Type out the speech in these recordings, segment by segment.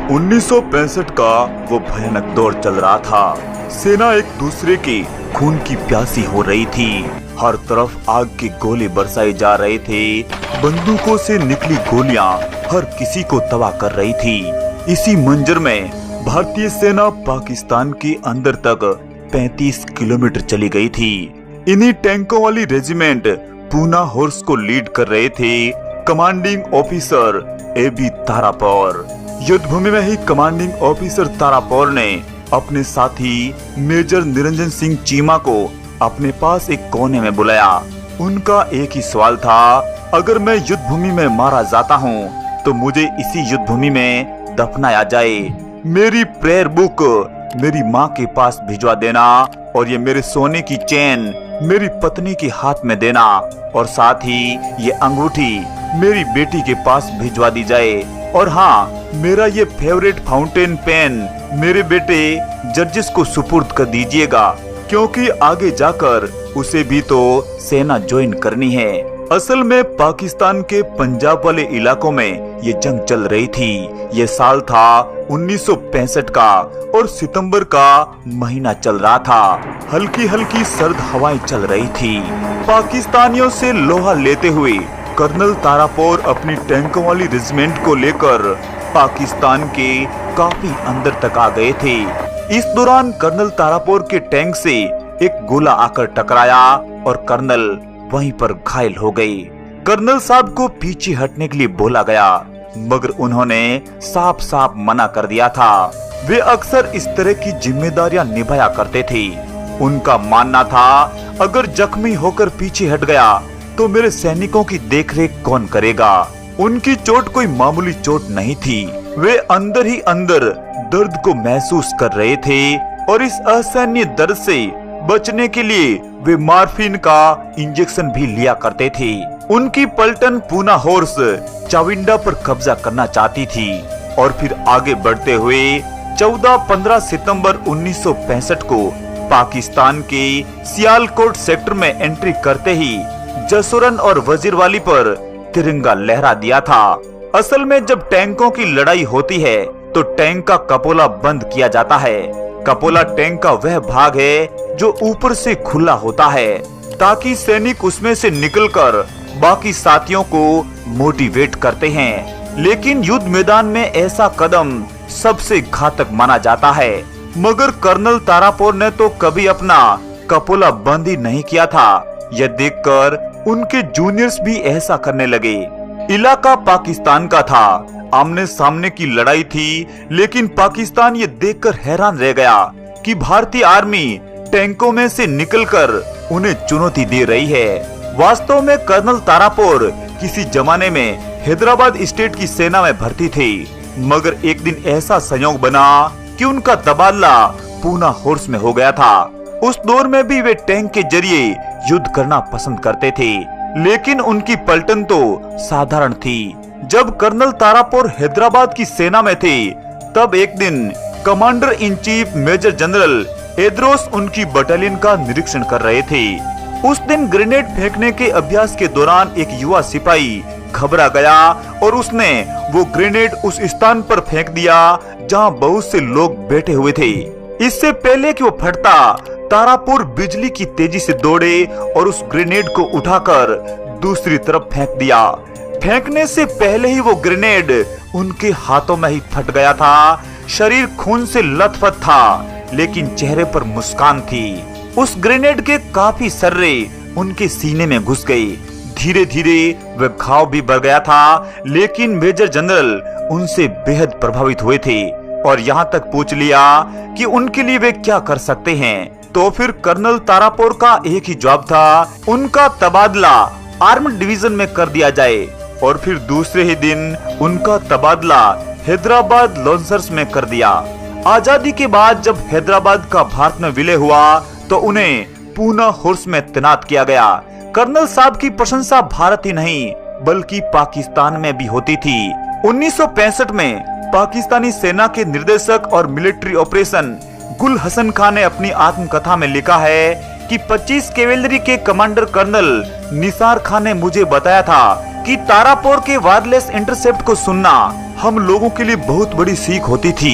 1965 का वो भयानक दौर चल रहा था। सेना एक दूसरे की खून की प्यासी हो रही थी। हर तरफ आग के गोले बरसाए जा रहे थे। बंदूकों से निकली गोलियां हर किसी को तबाह कर रही थी। इसी मंजर में भारतीय सेना पाकिस्तान के अंदर तक 35 किलोमीटर चली गई थी। इन्हीं टैंकों वाली रेजिमेंट पूना हॉर्स को लीड कर रहे थे कमांडिंग ऑफिसर AB तारापोर। युद्ध भूमि में ही कमांडिंग ऑफिसर तारापोर ने अपने साथी मेजर निरंजन सिंह चीमा को अपने पास एक कोने में बुलाया। उनका एक ही सवाल था, अगर मैं युद्ध भूमि में मारा जाता हूँ तो मुझे इसी युद्ध भूमि में दफनाया जाए। मेरी प्रेयर बुक मेरी माँ के पास भिजवा देना और ये मेरे सोने की चेन मेरी पत्नी के हाथ में देना और साथ ही ये अंगूठी मेरी बेटी के पास भिजवा दी जाए। और हाँ, मेरा ये फेवरेट फाउंटेन पेन मेरे बेटे जर्जिस को सुपुर्द कर दीजिएगा, क्योंकि आगे जाकर उसे भी तो सेना ज्वाइन करनी है। असल में पाकिस्तान के पंजाब वाले इलाकों में ये जंग चल रही थी। ये साल था 1965 का और सितंबर का महीना चल रहा था। हल्की हल्की सर्द हवाएं चल रही थी। पाकिस्तानियों से लोहा लेते हुए कर्नल तारापोर अपनी टैंकों वाली रेजिमेंट को लेकर पाकिस्तान के काफी अंदर तक आ गए थे। इस दौरान कर्नल तारापोर के टैंक से एक गोला आकर टकराया और कर्नल वहीं पर घायल हो गए। कर्नल साहब को पीछे हटने के लिए बोला गया, मगर उन्होंने साफ साफ मना कर दिया था। वे अक्सर इस तरह की जिम्मेदारियां निभाया करते थे। उनका मानना था, अगर जख्मी होकर पीछे हट गया तो मेरे सैनिकों की देखरेख कौन करेगा। उनकी चोट कोई मामूली चोट नहीं थी। वे अंदर ही अंदर दर्द को महसूस कर रहे थे और इस असहनीय दर्द से बचने के लिए वे मॉर्फिन का इंजेक्शन भी लिया करते थे। उनकी पलटन पूना हॉर्स चाविंडा पर कब्जा करना चाहती थी और फिर आगे बढ़ते हुए 14-15 सितंबर 1965 को पाकिस्तान के सियालकोट सेक्टर में एंट्री करते ही जसोरन और वजीरवाली पर तिरंगा लहरा दिया था। असल में जब टैंकों की लड़ाई होती है तो टैंक का कपोला बंद किया जाता है। कपोला टैंक का वह भाग है जो ऊपर से खुला होता है, ताकि सैनिक उसमें से निकलकर बाकी साथियों को मोटिवेट करते हैं। लेकिन युद्ध मैदान में ऐसा कदम सबसे घातक माना जाता है। मगर कर्नल तारापोर ने तो कभी अपना कपोला बंद ही नहीं किया था। यह देखकर उनके जूनियर्स भी ऐसा करने लगे। इलाका पाकिस्तान का था, आमने सामने की लड़ाई थी, लेकिन पाकिस्तान ये देखकर हैरान रह गया कि भारतीय आर्मी टैंकों में से निकलकर उन्हें चुनौती दे रही है। वास्तव में कर्नल तारापोर किसी जमाने में हैदराबाद स्टेट की सेना में भर्ती थे, मगर एक दिन ऐसा संयोग बना कि उनका तबादला पूना हॉर्स में हो गया था। उस दौर में भी वे टैंक के जरिए युद्ध करना पसंद करते थे, लेकिन उनकी पलटन तो साधारण थी। जब कर्नल तारापोर हैदराबाद की सेना में थे, तब एक दिन commander in chief major general एद्रोस उनकी बटालियन का निरीक्षण कर रहे थे। उस दिन ग्रेनेड फेंकने के अभ्यास के दौरान एक युवा सिपाही घबरा गया और उसने वो ग्रेनेड उस स्थान पर फेंक दिया जहां बहुत से लोग बैठे हुए थे। इससे पहले कि वो फटता, तारापोर बिजली की तेजी से दौड़े और उस ग्रेनेड को उठाकर दूसरी तरफ फेंक दिया। फेंकने से पहले ही वो ग्रेनेड उनके हाथों में ही फट गया था। शरीर खून से लथपथ था, लेकिन चेहरे पर मुस्कान थी। उस ग्रेनेड के काफी सर्रे उनके सीने में घुस गए। धीरे धीरे वह घाव भी बढ़ गया था, लेकिन मेजर जनरल उनसे बेहद प्रभावित हुए थे और यहाँ तक पूछ लिया कि उनके लिए वे क्या कर सकते हैं। तो फिर कर्नल तारापोर का एक ही जवाब था, उनका तबादला आर्म्ड डिवीजन में कर दिया जाए। और फिर दूसरे ही दिन उनका तबादला हैदराबाद लॉन्सर्स में कर दिया। आजादी के बाद जब हैदराबाद का भारत में विलय हुआ तो उन्हें पूना हॉर्स में तैनात किया गया। कर्नल साहब की प्रशंसा भारत ही नहीं बल्कि पाकिस्तान में भी होती थी। 1965 में पाकिस्तानी सेना के निर्देशक और मिलिट्री ऑपरेशन गुल हसन खान ने अपनी आत्मकथा में लिखा है कि 25 कैवेलरी के कमांडर कर्नल निसार खान ने मुझे बताया था कि तारापोर के वायरलेस इंटरसेप्ट को सुनना हम लोगों के लिए बहुत बड़ी सीख होती थी।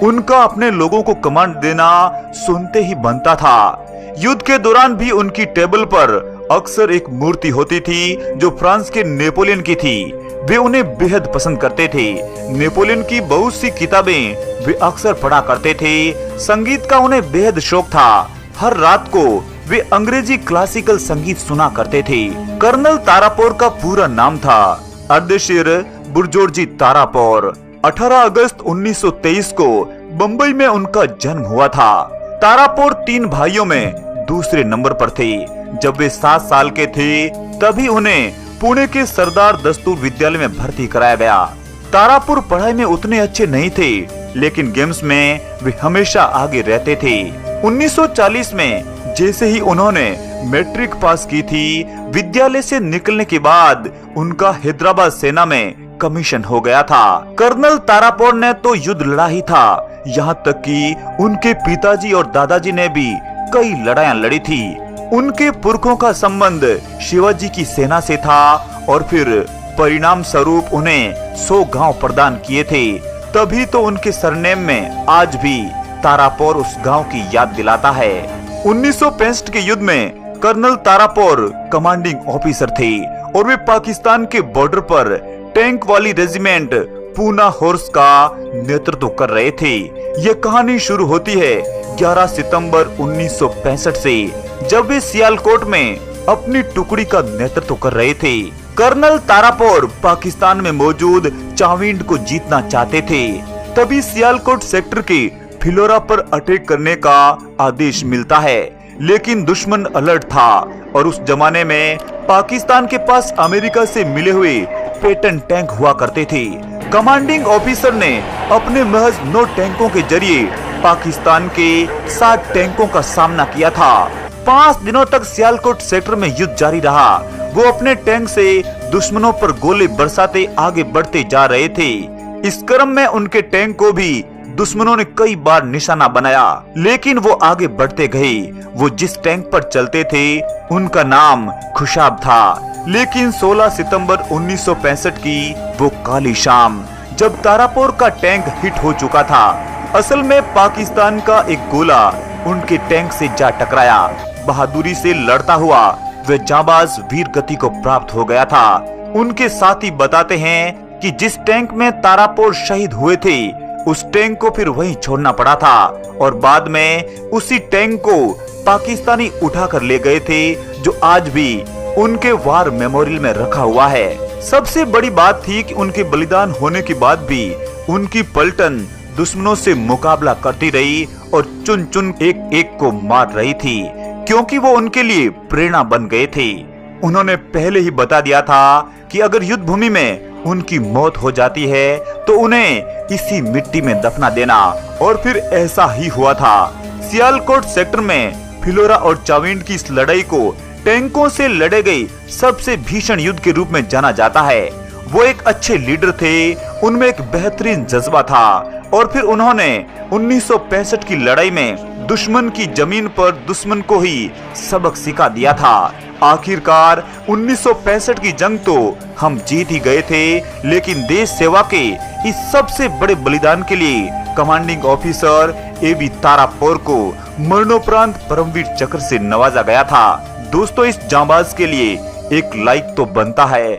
उनका अपने लोगों को कमांड देना सुनते ही बनता था। युद्ध के दौरान भी उनकी टेबल पर अक्सर एक मूर्ति होती थी जो फ्रांस के नेपोलियन की थी। वे उन्हें बेहद पसंद करते थे। नेपोलियन की बहुत सी किताबें वे अक्सर पढ़ा करते थे। संगीत का उन्हें बेहद शौक था। हर रात को वे अंग्रेजी क्लासिकल संगीत सुना करते थे। कर्नल तारापोर का पूरा नाम था अर्देशीर बुर्जोर्जी तारापोर। 18 अगस्त 1923 को बंबई में उनका जन्म हुआ था। तारापोर 3 भाइयों में दूसरे नंबर पर थे। जब वे 7 साल के थे तभी उन्हें पुणे के सरदार दस्तूर विद्यालय में भर्ती कराया गया। तारापुर पढ़ाई में उतने अच्छे नहीं थे, लेकिन गेम्स में वे हमेशा आगे रहते थे। 1940 में जैसे ही उन्होंने मैट्रिक पास की थी, विद्यालय से निकलने के बाद उनका हैदराबाद सेना में कमीशन हो गया था। कर्नल तारापोर ने तो युद्ध लड़ा ही था, यहाँ तक कि उनके पिताजी और दादाजी ने भी कई लड़ाइयाँ लड़ी थी। उनके पुरखों का संबंध शिवाजी की सेना से था और फिर परिणाम स्वरूप उन्हें 100 गांव प्रदान किए थे। तभी तो उनके सरनेम में आज भी तारापोर उस गांव की याद दिलाता है। 1965 के युद्ध में कर्नल तारापोर कमांडिंग ऑफिसर थे और वे पाकिस्तान के बॉर्डर पर टैंक वाली रेजिमेंट पूना हॉर्स का नेतृत्व कर रहे थे। यह कहानी शुरू होती है 11 सितंबर 1965 से, जब वे सियालकोट में अपनी टुकड़ी का नेतृत्व कर रहे थे। कर्नल तारापोर पाकिस्तान में मौजूद चाविंड को जीतना चाहते थे। तभी सियालकोट सेक्टर के फिलोरा पर अटैक करने का आदेश मिलता है, लेकिन दुश्मन अलर्ट था और उस जमाने में पाकिस्तान के पास अमेरिका से मिले हुए पेटन टैंक हुआ करते थे। कमांडिंग ऑफिसर ने अपने महज 9 टैंकों के जरिए पाकिस्तान के 60 टैंकों का सामना किया था। 5 दिनों तक सियालकोट सेक्टर में युद्ध जारी रहा। वो अपने टैंक से दुश्मनों पर गोले बरसाते आगे बढ़ते जा रहे थे। इस क्रम में उनके टैंक को भी दुश्मनों ने कई बार निशाना बनाया, लेकिन वो आगे बढ़ते गए। वो जिस टैंक पर चलते थे उनका नाम खुशाब था। लेकिन 16 सितंबर 1965 की वो काली शाम, जब तारापोर का टैंक हिट हो चुका था, असल में पाकिस्तान का एक गोला उनके टैंक से जा टकराया। बहादुरी से लड़ता हुआ वह जाबाज वीर गति को प्राप्त हो गया था। उनके साथी बताते हैं कि जिस टैंक में तारापोर शहीद हुए थे, उस टैंक को फिर वहीं छोड़ना पड़ा था और बाद में उसी टैंक को पाकिस्तानी उठाकर ले गए थे, जो आज भी उनके वार मेमोरियल में रखा हुआ है। सबसे बड़ी बात थी कि उनके बलिदान होने के बाद भी उनकी पलटन दुश्मनों से मुकाबला करती रही और चुन चुन एक एक को मार रही थी, क्योंकि वो उनके लिए प्रेरणा बन गए थे। उन्होंने पहले ही बता दिया था कि अगर युद्ध भूमि में उनकी मौत हो जाती है तो उन्हें इसी मिट्टी में दफना देना, और फिर ऐसा ही हुआ था। सियालकोट सेक्टर में फिलोरा और चाविंड की इस लड़ाई को टैंकों से लड़े गए सबसे भीषण युद्ध के रूप में जाना जाता है। वो एक अच्छे लीडर थे, उनमें एक बेहतरीन जज्बा था और फिर उन्होंने 1965 की लड़ाई में दुश्मन की जमीन पर दुश्मन को ही सबक सिखा दिया था। आखिरकार 1965 की जंग तो हम जीत ही गए थे, लेकिन देश सेवा के इस सबसे बड़े बलिदान के लिए कमांडिंग ऑफिसर एबी तारापोर को मरणोपरांत परमवीर चक्र से नवाजा गया था। दोस्तों, इस जांबाज के लिए एक लाइक तो बनता है।